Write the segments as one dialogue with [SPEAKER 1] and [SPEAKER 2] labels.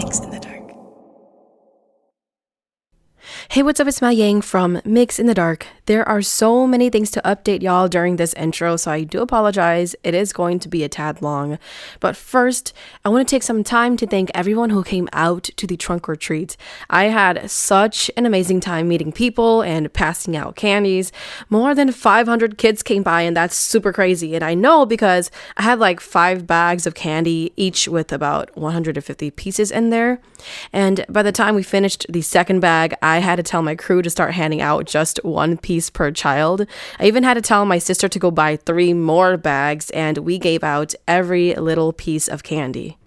[SPEAKER 1] Mix in the Dark.
[SPEAKER 2] Hey, what's up? It's MaiYang from Mix in the Dark. There are so many things to update y'all during this intro, so I do apologize. It is going to be a tad long. But first, I want to take some time to thank everyone who came out to the trunk or treat. I had such an amazing time meeting people and passing out candies. More than 500 kids came by, and that's super crazy. And I know because I had like 5 bags of candy, each with about 150 pieces in there. And by the time we finished the second bag, I had to tell my crew to start handing out just 1 piece per child. I even had to tell my sister to go buy 3 more bags, and we gave out every little piece of candy.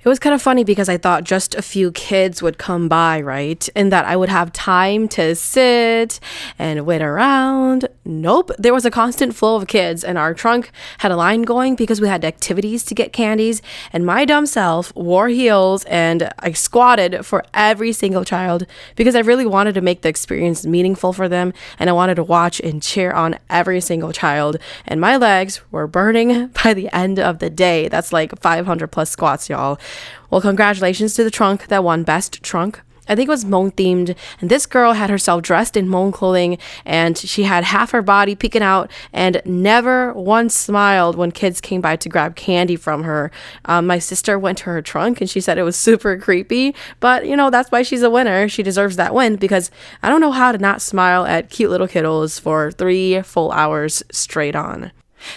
[SPEAKER 2] It was kind of funny because I thought just a few kids would come by, right? And that I would have time to sit and wait around. Nope. There was a constant flow of kids, and our trunk had a line going because we had activities to get candies, and my dumb self wore heels and I squatted for every single child because I really wanted to make the experience meaningful for them, and I wanted to watch and cheer on every single child, and my legs were burning by the end of the day. That's like 500 plus squats, y'all. Well, congratulations to the trunk that won Best Trunk. I think it was Hmong themed, and this girl had herself dressed in Hmong clothing, and she had half her body peeking out and never once smiled when kids came by to grab candy from her. My sister went to her trunk and she said it was super creepy, but that's why she's a winner. She deserves that win because I don't know how to not smile at cute little kiddos for 3 full hours straight on.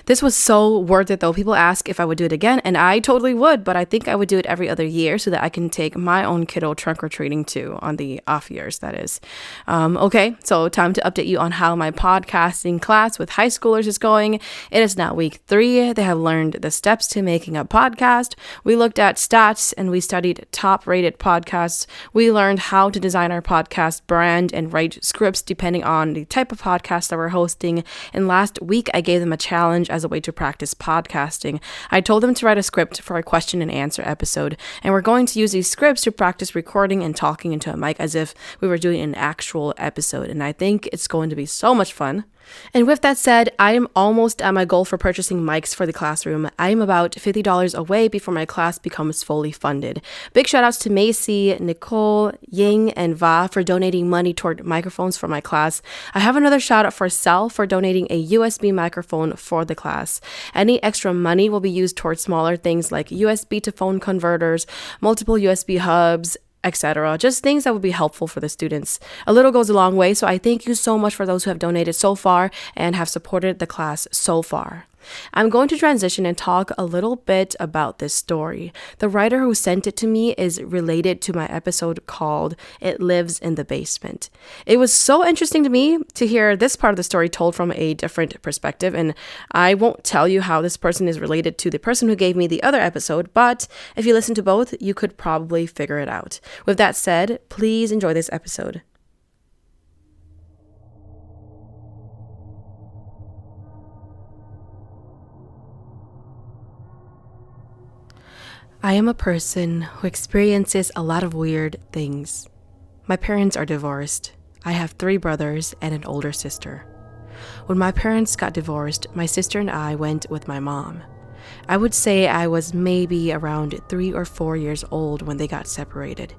[SPEAKER 2] This was so worth it though. People ask if I would do it again, and I totally would, but I think I would do it every other year so that I can take my own kiddo trunk or treating too on the off years, that is. Okay, so time to update you on how my podcasting class with high schoolers is going. It is now week 3. They have learned the steps to making a podcast. We looked at stats and we studied top rated podcasts. We learned how to design our podcast brand and write scripts depending on the type of podcast that we're hosting. And last week I gave them a challenge as a way to practice podcasting. I told them to write a script for a question and answer episode, and we're going to use these scripts to practice recording and talking into a mic as if we were doing an actual episode, and I think it's going to be so much fun. And with that said, I am almost at my goal for purchasing mics for the classroom. I am about $50 away before my class becomes fully funded. Big shout outs to Macy, Nicole, Ying, and Va for donating money toward microphones for my class. I have another shout out for Sal for donating a USB microphone for the class. Any extra money will be used towards smaller things like USB to phone converters, multiple USB hubs, etc. Just things that would be helpful for the students. A little goes a long way, so I thank you so much for those who have donated so far and have supported the class so far. I'm going to transition and talk a little bit about this story. The writer who sent it to me is related to my episode called It Lives in the Basement. It was so interesting to me to hear this part of the story told from a different perspective, and I won't tell you how this person is related to the person who gave me the other episode, but if you listen to both, you could probably figure it out. With that said, please enjoy this episode. I am a person who experiences a lot of weird things. My parents are divorced. I have 3 brothers and an older sister. When my parents got divorced, my sister and I went with my mom. I would say I was maybe around 3 or 4 years old when they got separated.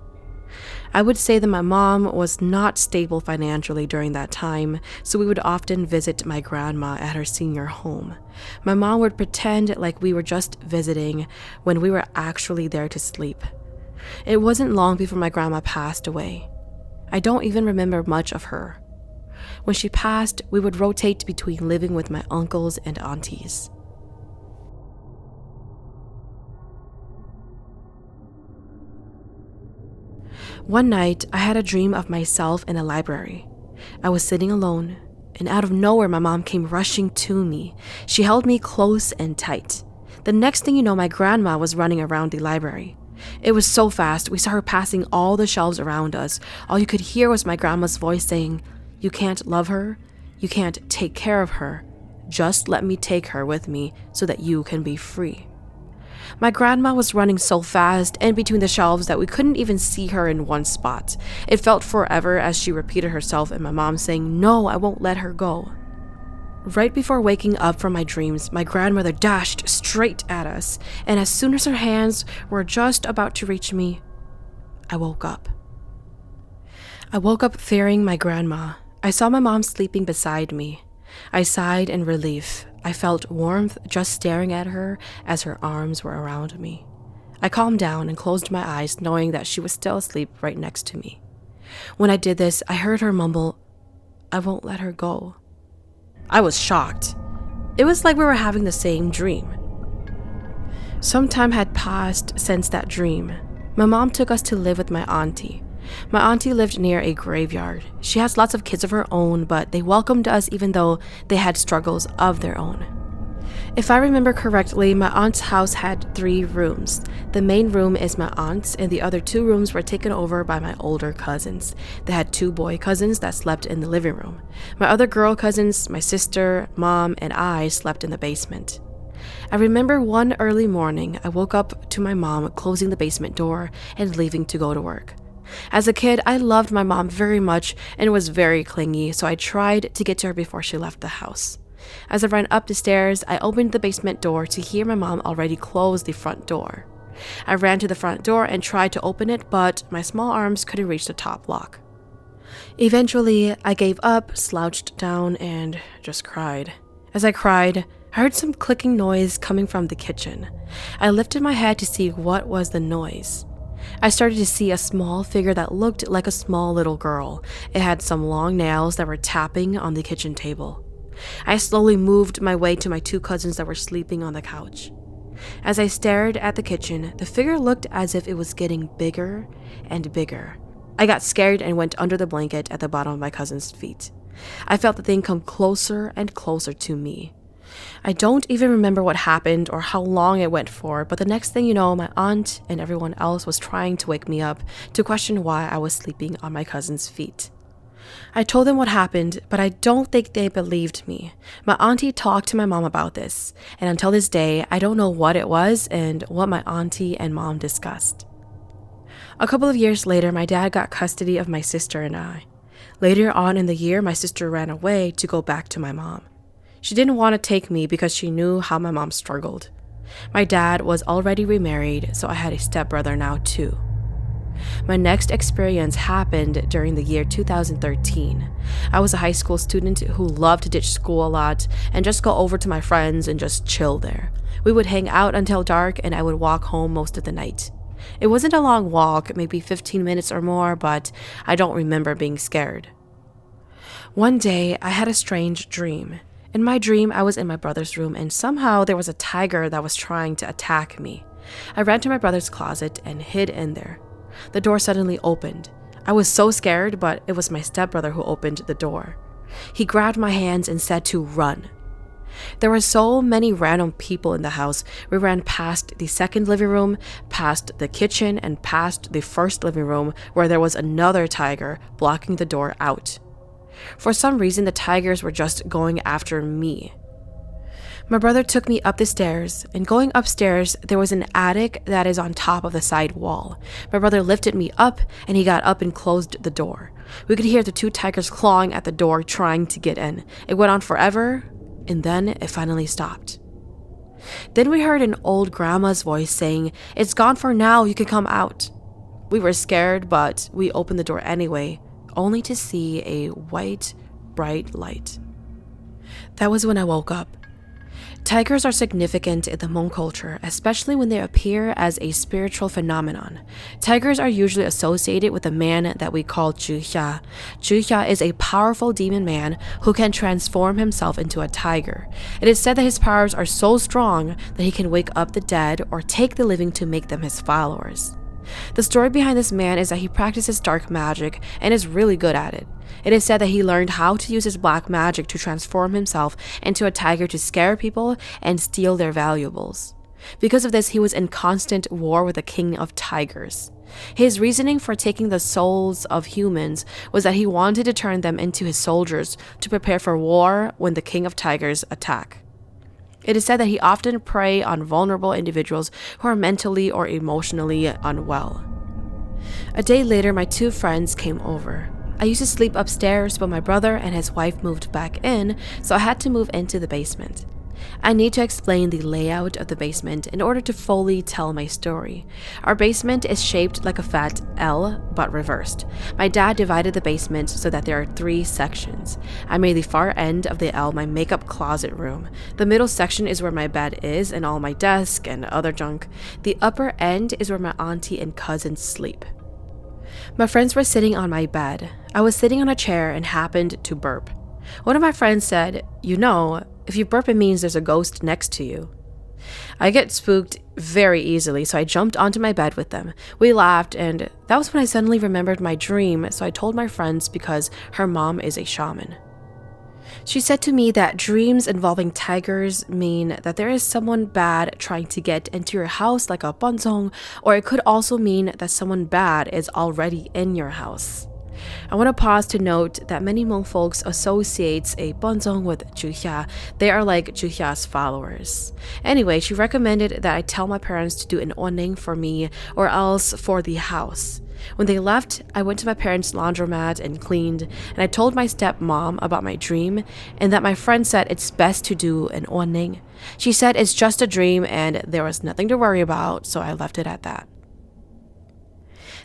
[SPEAKER 2] I would say that my mom was not stable financially during that time, so we would often visit my grandma at her senior home. My mom would pretend like we were just visiting when we were actually there to sleep. It wasn't long before my grandma passed away. I don't even remember much of her. When she passed, we would rotate between living with my uncles and aunties. One night, I had a dream of myself in a library. I was sitting alone, and out of nowhere, my mom came rushing to me. She held me close and tight. The next thing you know, my grandma was running around the library. It was so fast, we saw her passing all the shelves around us. All you could hear was my grandma's voice saying, "You can't love her, you can't take care of her. Just let me take her with me so that you can be free." My grandma was running so fast in between the shelves that we couldn't even see her in one spot. It felt forever as she repeated herself and my mom saying, "No, I won't let her go." Right before waking up from my dreams, my grandmother dashed straight at us, and as soon as her hands were just about to reach me, I woke up. I woke up fearing my grandma. I saw my mom sleeping beside me. I sighed in relief. I felt warmth just staring at her as her arms were around me. I calmed down and closed my eyes, knowing that she was still asleep right next to me. When I did this, I heard her mumble, "I won't let her go." I was shocked. It was like we were having the same dream. Some time had passed since that dream. My mom took us to live with my auntie. My auntie lived near a graveyard. She has lots of kids of her own, but they welcomed us even though they had struggles of their own. If I remember correctly, my aunt's house had 3 rooms. The main room is my aunt's, and the other 2 rooms were taken over by my older cousins. They had 2 boy cousins that slept in the living room. My other girl cousins, my sister, mom, and I slept in the basement. I remember one early morning, I woke up to my mom closing the basement door and leaving to go to work. As a kid, I loved my mom very much and was very clingy, so I tried to get to her before she left the house. As I ran up the stairs, I opened the basement door to hear my mom already close the front door. I ran to the front door and tried to open it, but my small arms couldn't reach the top lock. Eventually, I gave up, slouched down, and just cried. As I cried, I heard some clicking noise coming from the kitchen. I lifted my head to see what was the noise. I started to see a small figure that looked like a small little girl. It had some long nails that were tapping on the kitchen table. I slowly moved my way to my 2 cousins that were sleeping on the couch. As I stared at the kitchen, the figure looked as if it was getting bigger and bigger. I got scared and went under the blanket at the bottom of my cousin's feet. I felt the thing come closer and closer to me. I don't even remember what happened or how long it went for, but the next thing you know, my aunt and everyone else was trying to wake me up to question why I was sleeping on my cousin's feet. I told them what happened, but I don't think they believed me. My auntie talked to my mom about this, and until this day, I don't know what it was and what my auntie and mom discussed. A couple of years later, my dad got custody of my sister and I. Later on in the year, my sister ran away to go back to my mom. She didn't want to take me because she knew how my mom struggled. My dad was already remarried, so I had a stepbrother now too. My next experience happened during the year 2013. I was a high school student who loved to ditch school a lot and just go over to my friends and just chill there. We would hang out until dark and I would walk home most of the night. It wasn't a long walk, maybe 15 minutes or more, but I don't remember being scared. One day, I had a strange dream. In my dream, I was in my brother's room and somehow there was a tiger that was trying to attack me. I ran to my brother's closet and hid in there. The door suddenly opened. I was so scared, but it was my stepbrother who opened the door. He grabbed my hands and said to run. There were so many random people in the house. We ran past the second living room, past the kitchen, and past the first living room where there was another tiger blocking the door out. For some reason, the tigers were just going after me. My brother took me up the stairs, and going upstairs, there was an attic that is on top of the side wall. My brother lifted me up, and he got up and closed the door. We could hear the 2 tigers clawing at the door, trying to get in. It went on forever, and then it finally stopped. Then we heard an old grandma's voice saying, "It's gone for now, you can come out." We were scared, but we opened the door anyway, only to see a white, bright light. That was when I woke up. Tigers are significant in the Hmong culture, especially when they appear as a spiritual phenomenon. Tigers are usually associated with a man that we call Zhihia. Zhihia is a powerful demon man who can transform himself into a tiger. It is said that his powers are so strong that he can wake up the dead or take the living to make them his followers. The story behind this man is that he practices dark magic and is really good at it. It is said that he learned how to use his black magic to transform himself into a tiger to scare people and steal their valuables. Because of this, he was in constant war with the king of tigers. His reasoning for taking the souls of humans was that he wanted to turn them into his soldiers to prepare for war when the king of tigers attack. It is said that he often preyed on vulnerable individuals who are mentally or emotionally unwell. A day later, my 2 friends came over. I used to sleep upstairs, but my brother and his wife moved back in, so I had to move into the basement. I need to explain the layout of the basement in order to fully tell my story. Our basement is shaped like a fat L, but reversed. My dad divided the basement so that there are 3 sections. I made the far end of the L my makeup closet room. The middle section is where my bed is and all my desk and other junk. The upper end is where my auntie and cousins sleep. My friends were sitting on my bed. I was sitting on a chair and happened to burp. One of my friends said, if you burp, it means there's a ghost next to you. I get spooked very easily, so I jumped onto my bed with them. We laughed, and that was when I suddenly remembered my dream, so I told my friends because her mom is a shaman. She said to me that dreams involving tigers mean that there is someone bad trying to get into your house like a bonzong, or it could also mean that someone bad is already in your house. I want to pause to note that many Hmong folks associates a bonzong with Juhia. They are like Juhia's followers. Anyway, she recommended that I tell my parents to do an oning for me or else for the house. When they left, I went to my parents' laundromat and cleaned, and I told my stepmom about my dream and that my friend said it's best to do an oning. She said it's just a dream and there was nothing to worry about, so I left it at that.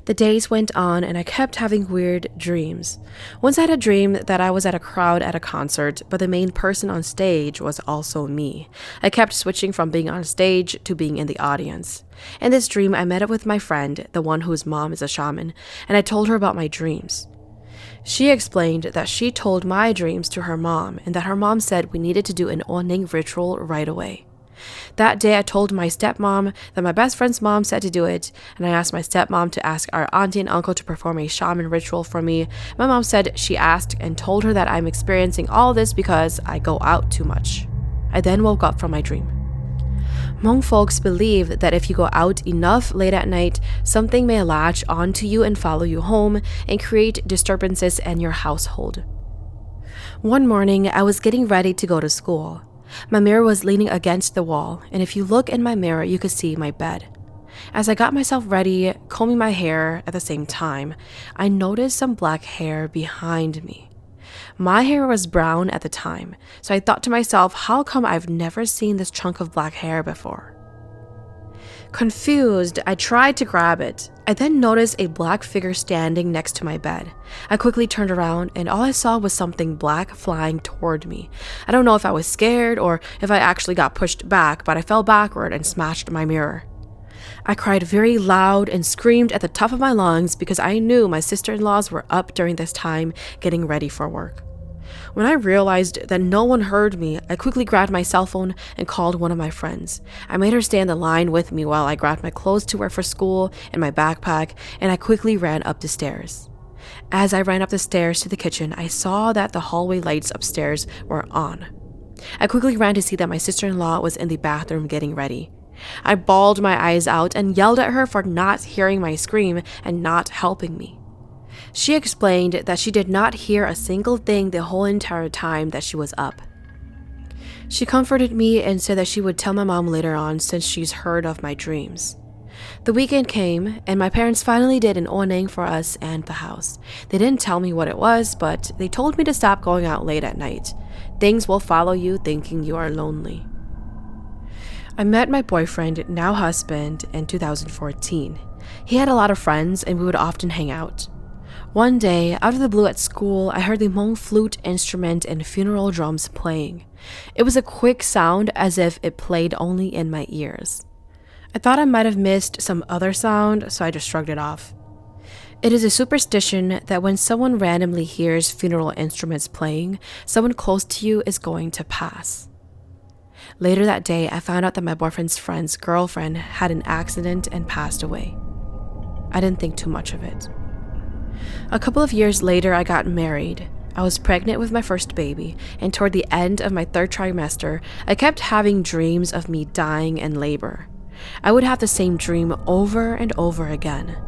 [SPEAKER 2] The days went on and I kept having weird dreams. Once I had a dream that I was at a crowd at a concert, but the main person on stage was also me. I kept switching from being on stage to being in the audience. In this dream, I met up with my friend, the one whose mom is a shaman, and I told her about my dreams. She explained that she told my dreams to her mom and that her mom said we needed to do an oning ritual right away. That day, I told my stepmom that my best friend's mom said to do it, and I asked my stepmom to ask our auntie and uncle to perform a shaman ritual for me. My mom said she asked and told her that I'm experiencing all this because I go out too much. I then woke up from my dream. Hmong folks believe that if you go out enough late at night, something may latch onto you and follow you home and create disturbances in your household. One morning, I was getting ready to go to school. My mirror was leaning against the wall, and if you look in my mirror, you could see my bed. As I got myself ready, combing my hair at the same time, I noticed some black hair behind me. My hair was brown at the time, so I thought to myself, how come I've never seen this chunk of black hair before? Confused, I tried to grab it. I then noticed a black figure standing next to my bed. I quickly turned around and all I saw was something black flying toward me. I don't know if I was scared or if I actually got pushed back, but I fell backward and smashed my mirror. I cried very loud and screamed at the top of my lungs because I knew my sister-in-laws were up during this time getting ready for work. When I realized that no one heard me, I quickly grabbed my cell phone and called one of my friends. I made her stay on the line with me while I grabbed my clothes to wear for school and my backpack, and I quickly ran up the stairs. As I ran up the stairs to the kitchen, I saw that the hallway lights upstairs were on. I quickly ran to see that my sister-in-law was in the bathroom getting ready. I bawled my eyes out and yelled at her for not hearing my scream and not helping me. She explained that she did not hear a single thing the whole entire time that she was up. She comforted me and said that she would tell my mom later on since she's heard of my dreams. The weekend came, and my parents finally did an oning for us and the house. They didn't tell me what it was, but they told me to stop going out late at night. Things will follow you thinking you are lonely. I met my boyfriend, now husband, in 2014. He had a lot of friends, and we would often hang out. One day, out of the blue at school, I heard the Hmong flute instrument and funeral drums playing. It was a quick sound as if it played only in my ears. I thought I might have missed some other sound, so I just shrugged it off. It is a superstition that when someone randomly hears funeral instruments playing, someone close to you is going to pass. Later that day, I found out that my boyfriend's friend's girlfriend had an accident and passed away. I didn't think too much of it. A couple of years later, I got married. I was pregnant with my first baby, and toward the end of my 3rd trimester, I kept having dreams of me dying in labor. I would have the same dream over and over again.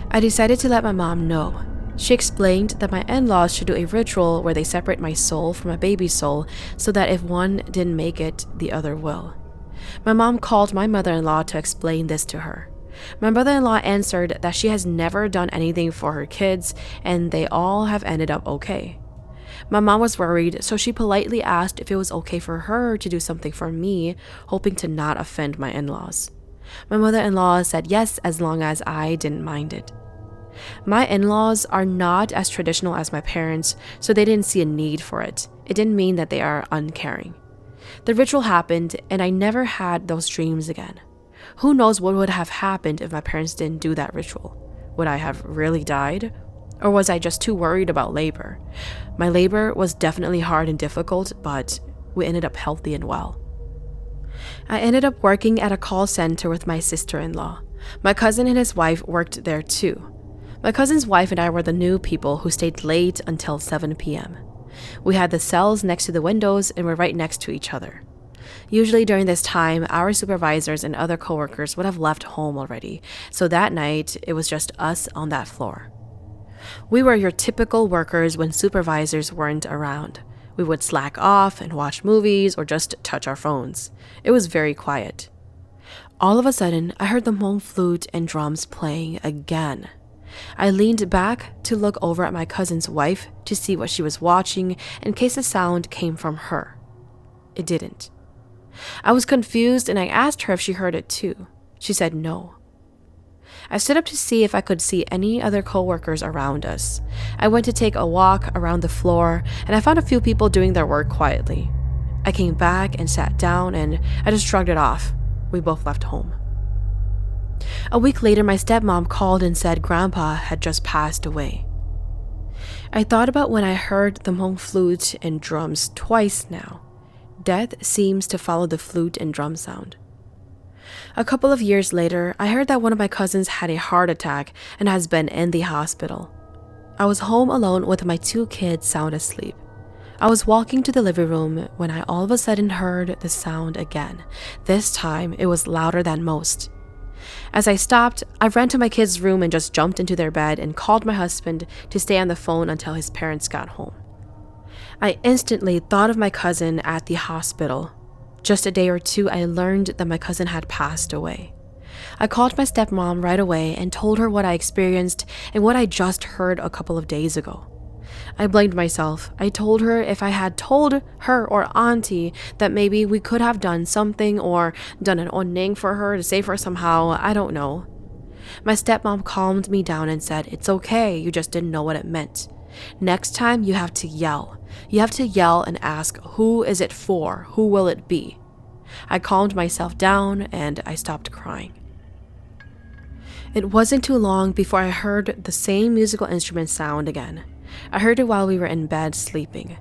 [SPEAKER 2] I decided to let my mom know. She explained that my in-laws should do a ritual where they separate my soul from my baby's soul so that if one didn't make it, the other will. My mom called my mother-in-law to explain this to her. My mother-in-law answered that she has never done anything for her kids and they all have ended up okay. My mom was worried, so she politely asked if it was okay for her to do something for me, hoping to not offend my in-laws. My mother-in-law said yes, as long as I didn't mind it. My in-laws are not as traditional as my parents, so they didn't see a need for it. It didn't mean that they are uncaring. The ritual happened, and I never had those dreams again. Who knows what would have happened if my parents didn't do that ritual? Would I have really died? Or was I just too worried about labor? My labor was definitely hard and difficult, but we ended up healthy and well. I ended up working at a call center with my sister-in-law. My cousin and his wife worked there too. My cousin's wife and I were the new people who stayed late until 7 p.m. We had the cells next to the windows and were right next to each other. Usually during this time, our supervisors and other coworkers would have left home already, so that night it was just us on that floor. We were your typical workers when supervisors weren't around. We would slack off and watch movies or just touch our phones. It was very quiet. All of a sudden, I heard the Hmong flute and drums playing again. I leaned back to look over at my cousin's wife to see what she was watching in case the sound came from her. It didn't. I was confused and I asked her if she heard it too. She said no. I stood up to see if I could see any other coworkers around us. I went to take a walk around the floor and I found a few people doing their work quietly. I came back and sat down and I just shrugged it off. We both left home. A week later, my stepmom called and said Grandpa had just passed away. I thought about when I heard the Hmong flute and drums twice now. Death seems to follow the flute and drum sound. A couple of years later, I heard that one of my cousins had a heart attack and has been in the hospital. I was home alone with my 2 kids sound asleep. I was walking to the living room when I all of a sudden heard the sound again. This time, it was louder than most. As I stopped, I ran to my kids' room and just jumped into their bed and called my husband to stay on the phone until his parents got home. I instantly thought of my cousin at the hospital. Just a day or two, I learned that my cousin had passed away. I called my stepmom right away and told her what I experienced and what I just heard a couple of days ago. I blamed myself. I told her if I had told her or auntie that maybe we could have done something or done an onning for her to save her somehow, I don't know. My stepmom calmed me down and said, "It's okay, you just didn't know what it meant. Next time you have to yell. You have to yell and ask, who is it for? Who will it be?" I calmed myself down and I stopped crying. It wasn't too long before I heard the same musical instrument sound again. I heard it while we were in bed sleeping.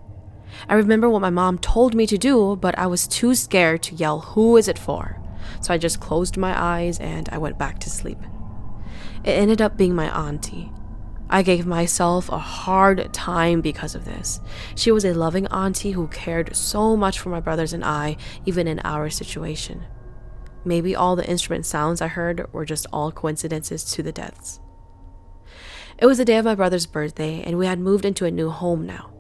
[SPEAKER 2] I remember what my mom told me to do, but I was too scared to yell, "Who is it for?" So I just closed my eyes and I went back to sleep. It ended up being my auntie. I gave myself a hard time because of this. She was a loving auntie who cared so much for my brothers and I, even in our situation. Maybe all the instrument sounds I heard were just all coincidences to the deaths. It was the day of my brother's birthday, and we had moved into a new home now.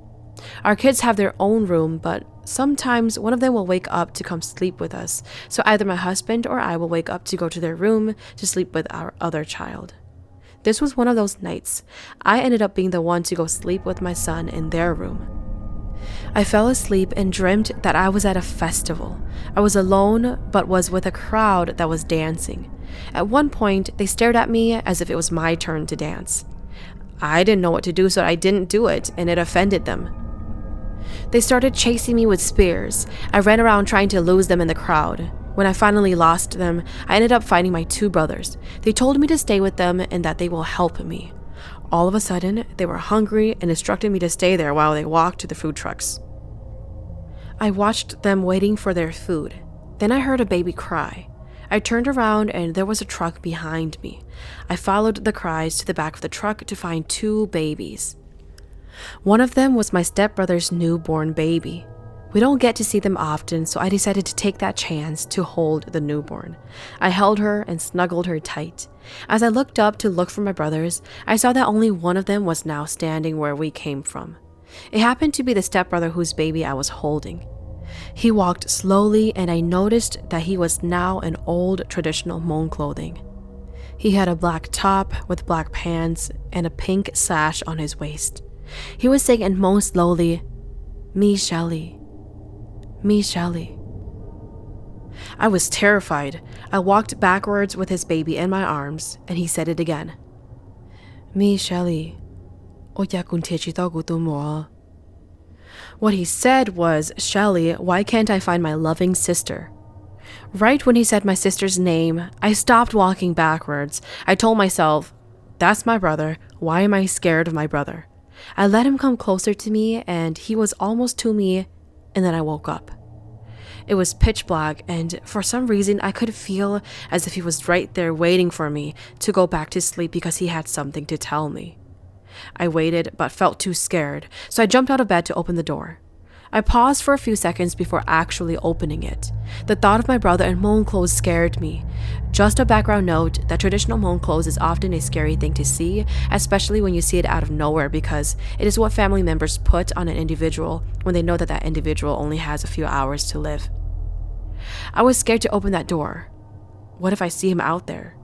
[SPEAKER 2] Our kids have their own room, but sometimes one of them will wake up to come sleep with us, so either my husband or I will wake up to go to their room to sleep with our other child. This was one of those nights. I ended up being the one to go sleep with my son in their room. I fell asleep and dreamt that I was at a festival. I was alone, but was with a crowd that was dancing. At one point, they stared at me as if it was my turn to dance. I didn't know what to do, so I didn't do it, and it offended them. They started chasing me with spears. I ran around trying to lose them in the crowd. When I finally lost them, I ended up finding my 2 brothers. They told me to stay with them and that they will help me. All of a sudden, they were hungry and instructed me to stay there while they walked to the food trucks. I watched them waiting for their food. Then I heard a baby cry. I turned around and there was a truck behind me. I followed the cries to the back of the truck to find 2 babies. One of them was my stepbrother's newborn baby. We don't get to see them often, so I decided to take that chance to hold the newborn. I held her and snuggled her tight. As I looked up to look for my brothers, I saw that only one of them was now standing where we came from. It happened to be the stepbrother whose baby I was holding. He walked slowly and I noticed that he was now in old traditional Hmong clothing. He had a black top with black pants and a pink sash on his waist. He was saying and moaned slowly, "Me, Shelly. Me, Shelly." I was terrified. I walked backwards with his baby in my arms, and he said it again. "Me, Shelly. What he said was, "Shelly, why can't I find my loving sister?" Right when he said my sister's name, I stopped walking backwards. I told myself, "That's my brother. Why am I scared of my brother?" I let him come closer to me, and he was almost to me, and then I woke up. It was pitch black, and for some reason I could feel as if he was right there waiting for me to go back to sleep because he had something to tell me. I waited but felt too scared, so I jumped out of bed to open the door. I paused for a few seconds before actually opening it. The thought of my brother in Hmong clothes scared me. Just a background note that traditional Hmong clothes is often a scary thing to see, especially when you see it out of nowhere, because it is what family members put on an individual when they know that that individual only has a few hours to live. I was scared to open that door. What if I see him out there?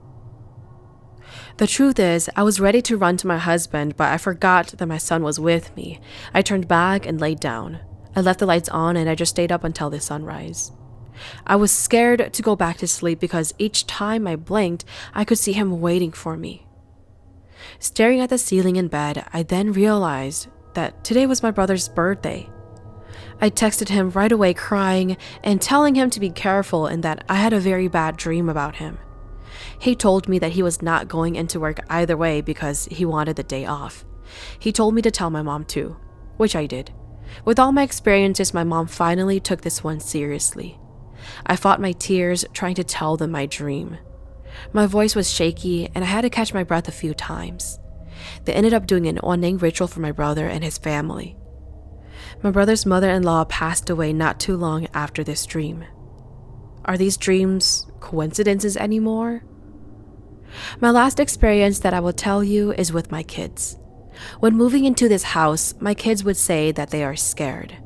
[SPEAKER 2] The truth is, I was ready to run to my husband, but I forgot that my son was with me. I turned back and laid down. I left the lights on and I just stayed up until the sunrise. I was scared to go back to sleep because each time I blinked, I could see him waiting for me. Staring at the ceiling in bed, I then realized that today was my brother's birthday. I texted him right away crying and telling him to be careful and that I had a very bad dream about him. He told me that he was not going into work either way because he wanted the day off. He told me to tell my mom too, which I did. With all my experiences, my mom finally took this one seriously. I fought my tears trying to tell them my dream. My voice was shaky and I had to catch my breath a few times. They ended up doing an oneng ritual for my brother and his family. My brother's mother-in-law passed away not too long after this dream. Are these dreams coincidences anymore? My last experience that I will tell you is with my kids. When moving into this house, my kids would say that they are scared.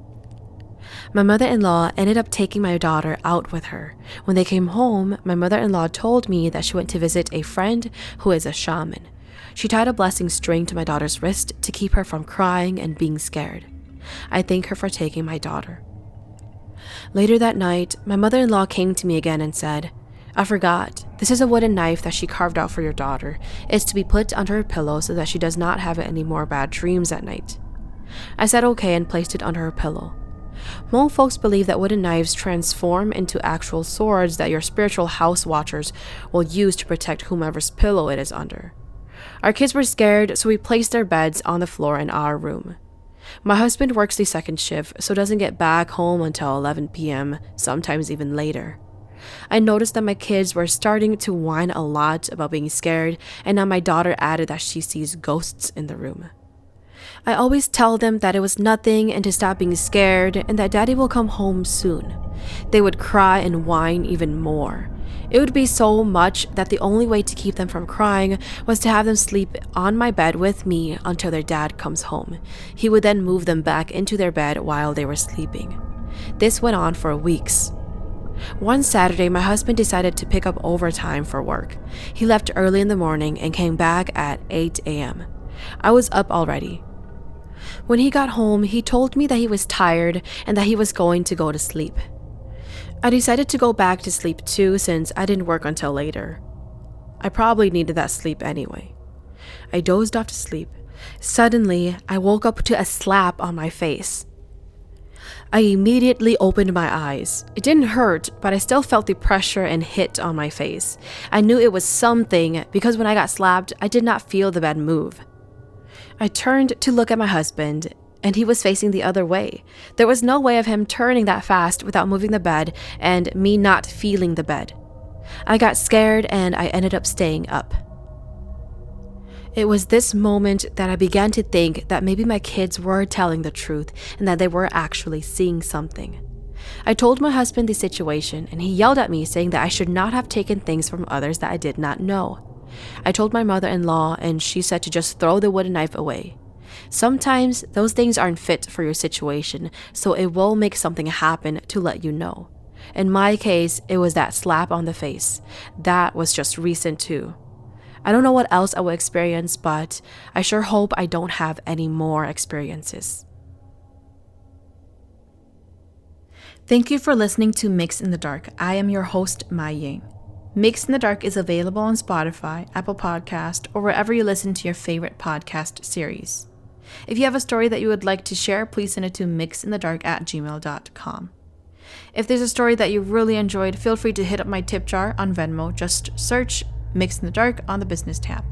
[SPEAKER 2] My mother-in-law ended up taking my daughter out with her. When they came home, my mother-in-law told me that she went to visit a friend who is a shaman. She tied a blessing string to my daughter's wrist to keep her from crying and being scared. I thank her for taking my daughter. Later that night, my mother-in-law came to me again and said, "I forgot. This is a wooden knife that she carved out for your daughter. It's to be put under her pillow so that she does not have any more bad dreams at night." I said okay and placed it under her pillow. Hmong folks believe that wooden knives transform into actual swords that your spiritual house watchers will use to protect whomever's pillow it is under. Our kids were scared, so we placed their beds on the floor in our room. My husband works the second shift, so doesn't get back home until 11 p.m., sometimes even later. I noticed that my kids were starting to whine a lot about being scared, and now my daughter added that she sees ghosts in the room. I always tell them that it was nothing and to stop being scared and that daddy will come home soon. They would cry and whine even more. It would be so much that the only way to keep them from crying was to have them sleep on my bed with me until their dad comes home. He would then move them back into their bed while they were sleeping. This went on for weeks. One Saturday, my husband decided to pick up overtime for work. He left early in the morning and came back at 8 a.m. I was up already. When he got home, he told me that he was tired and that he was going to go to sleep. I decided to go back to sleep too since I didn't work until later. I probably needed that sleep anyway. I dozed off to sleep. Suddenly, I woke up to a slap on my face. I immediately opened my eyes. It didn't hurt, but I still felt the pressure and hit on my face. I knew it was something because when I got slapped, I did not feel the bed move. I turned to look at my husband, and he was facing the other way. There was no way of him turning that fast without moving the bed and me not feeling the bed. I got scared and I ended up staying up. It was this moment that I began to think that maybe my kids were telling the truth and that they were actually seeing something. I told my husband the situation and he yelled at me saying that I should not have taken things from others that I did not know. I told my mother-in-law and she said to just throw the wooden knife away. Sometimes those things aren't fit for your situation, so it will make something happen to let you know. In my case, it was that slap on the face. That was just recent too. I don't know what else I will experience, but I sure hope I don't have any more experiences. Thank you for listening to Mix in the Dark. I am your host, MaiYang. Mix in the Dark is available on Spotify, Apple Podcast, or wherever you listen to your favorite podcast series. If you have a story that you would like to share, please send it to myxinthedark@gmail.com. If there's a story that you really enjoyed, feel free to hit up my tip jar on Venmo. Just search Mix in the Dark on the business tab.